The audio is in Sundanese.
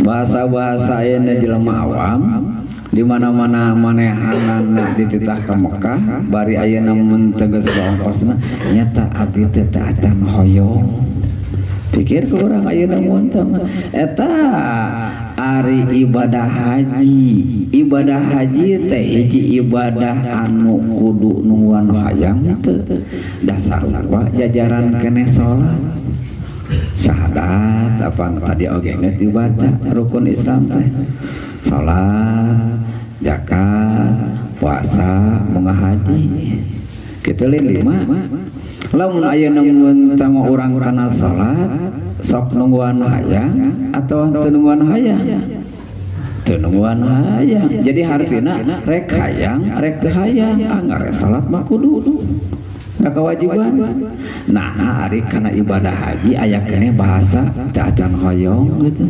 bahasa-bahasa ayeuna jelema awam di mana-mana manehanana dititah ka Mekah bari ayeuna mun tegas ongkosna nyata abdi teh teu acan hoyong. Pikir ke urang ayeuna mun eta ari ibadah haji. Ibadah haji teh hiji ibadah anu kudu nuan hayang teu. Dasarna jajaran keneh salat. Syahadat apa tadi oge geus dibaca rukun Islam teh. Salat, zakat, puasa, munggah haji. Kitu lima. Lamun ayeuna mun tama urang kana salat sok nungguan hayang atau teu nungguan hayang? Teu nungguan hayang. Jadi hartina rek hayang, rek teu hayang, anggar salat mah kudu. Nah kewajiban. Nah ari kana ibadah haji aya keneh bahasa teu acan hoyong gitu.